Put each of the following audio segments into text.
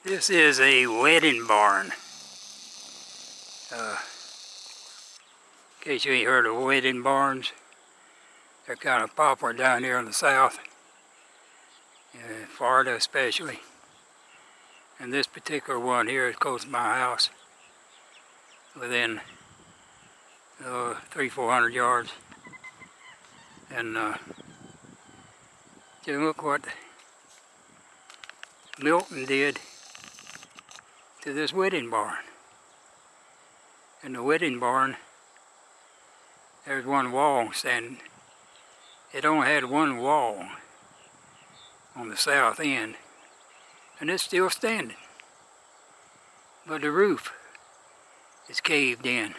This is a wedding barn. In case you ain't heard of wedding barns, they're kind of popular down here in the south, Florida especially. And this particular one here is close to my house, within 300-400 yards. And just look what Milton did to this wedding barn. In the wedding barn, there's one wall standing. It only had one wall on the south end, and it's still standing. But the roof is caved in.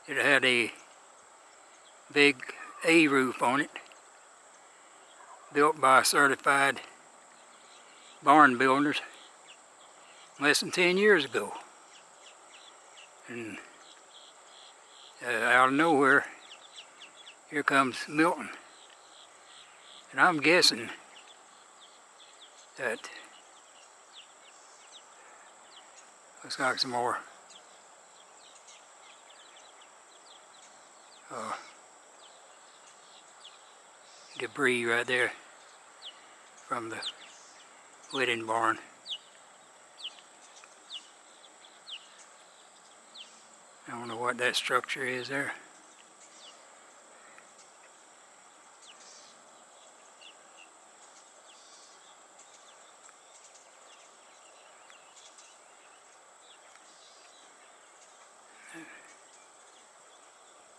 It had a big A roof on it, built by certified barn builders less than 10 years ago. And out of nowhere, here comes Milton. And I'm guessing that looks like some more debris right there from the wedding barn. I don't know what that structure is there.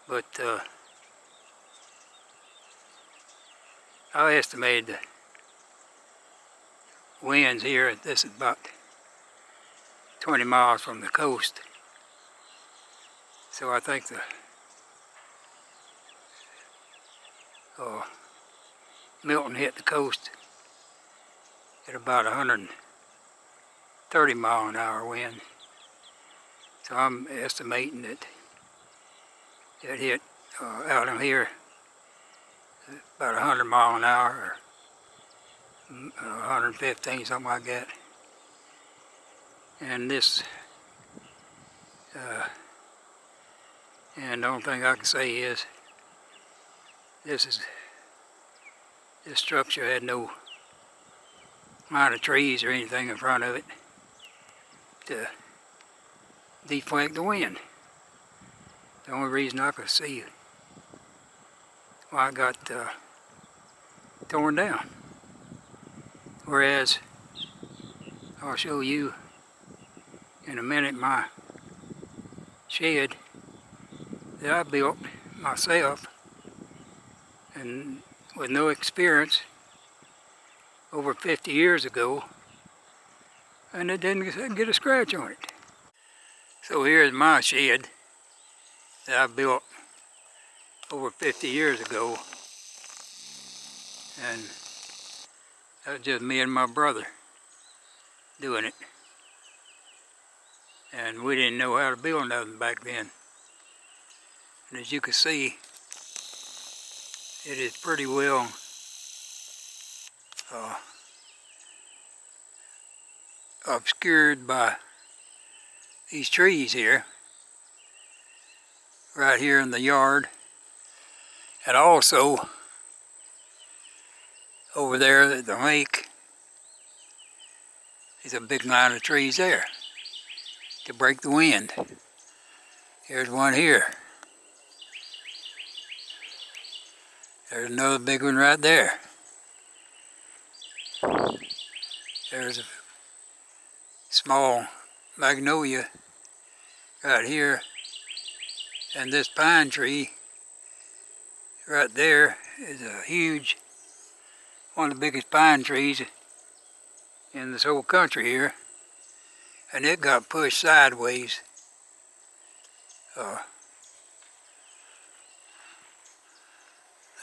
But I estimated the winds here, this is about 20 miles from the coast. So I think the Milton hit the coast at about 130 mile an hour wind. So I'm estimating that it hit out in here about 100 mile an hour, or 115, something like that. And this, and the only thing I can say is, this structure had no line of trees or anything in front of it to deflect the wind. The only reason I could see why it got torn down. Whereas, I'll show you in a minute my shed that I built myself, and with no experience, over 50 years ago, and it didn't get a scratch on it. So here's my shed that I built over 50 years ago, and that was just me and my brother doing it. And we didn't know how to build nothing back then. And as you can see, it is pretty well obscured by these trees here, right here in the yard, and also over there at the lake, there's a big line of trees there to break the wind. Here's one here. There's another big one right there. There's a small magnolia right here, and this pine tree right there is a huge, one of the biggest pine trees in this whole country here, and it got pushed sideways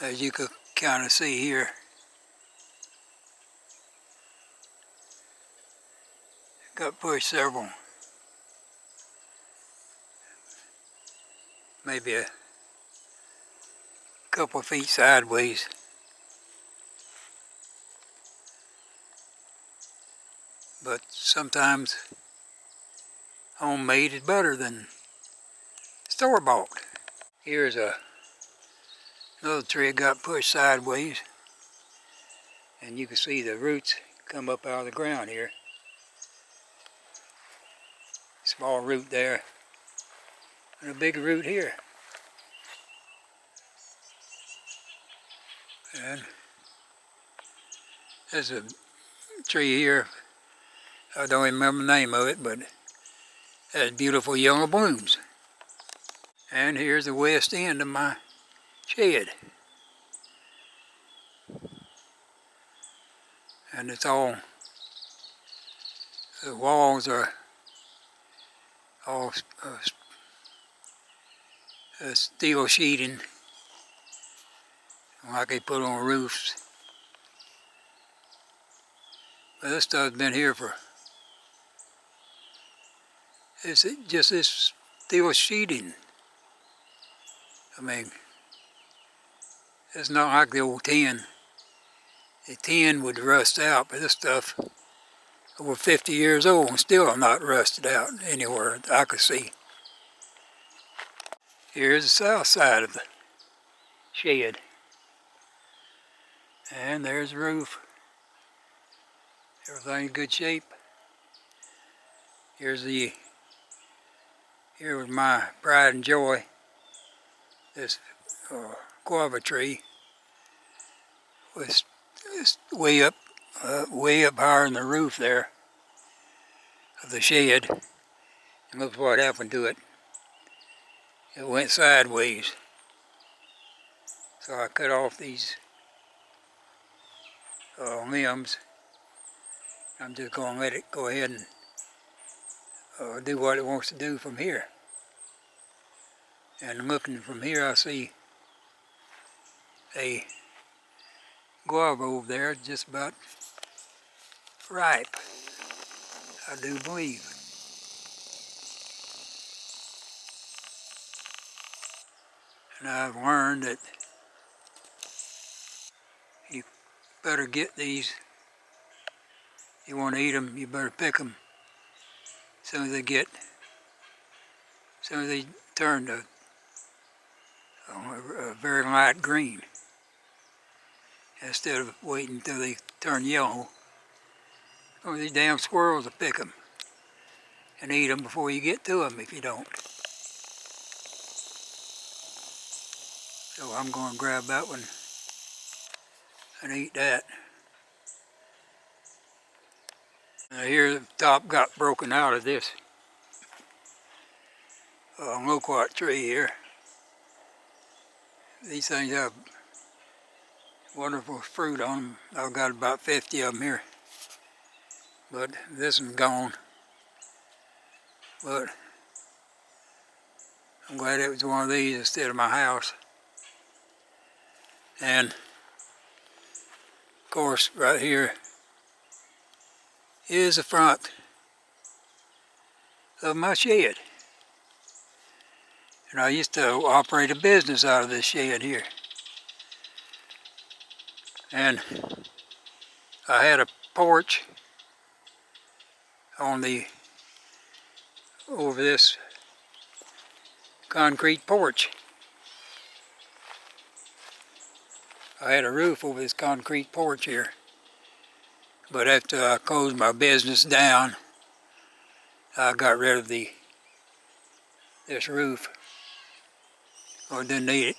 as you could kind of see here. Got pushed several, maybe a couple of feet sideways. but sometimes homemade is better than store-bought. Here's another tree that got pushed sideways, and you can see the roots come up out of the ground here. Small root there, and a big root here. And there's a tree here, I don't even remember the name of it, but it has beautiful yellow blooms. And here's the west end of my shed. And it's all, the walls are all steel sheeting, like they put on roofs. But this stuff's been here for, it's just this steel sheeting. I mean, it's not like the old tin. The tin would rust out, but this stuff over 50 years old and still not rusted out anywhere that I could see. Here's the south side of the shed. And there's the roof. Everything's in good shape. Here was my pride and joy, this guava tree was way up higher in the roof there of the shed. And look what happened to it. It went sideways. So I cut off these limbs. I'm just going to let it go ahead and do what it wants to do from here. And looking from here, I see a guava over there, just about ripe, I do believe. And I've learned that you better get these, you want to eat them, you better pick them as soon as they turn to a very light green, instead of waiting until they turn yellow. Or these damn squirrels will pick them and eat them before you get to them if you don't. So I'm going to grab that one and eat that. Now here the top got broken out of this loquat tree here. These things have wonderful fruit on them. I've got about 50 of them here. But this one's gone. But I'm glad it was one of these instead of my house. And of course right here is the front of my shed. And I used to operate a business out of this shed here. And I had a porch on over this concrete porch. I had a roof over this concrete porch here. But after I closed my business down, I got rid of this roof. I didn't need it.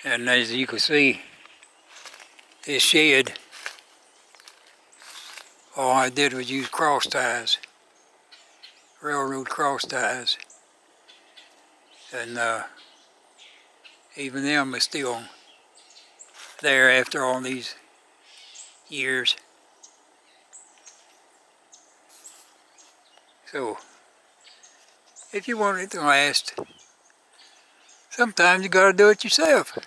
And as you can see, this shed, all I did was use cross ties, railroad cross ties. And even them is still there after all these years. So, if you want it to last, sometimes you gotta do it yourself.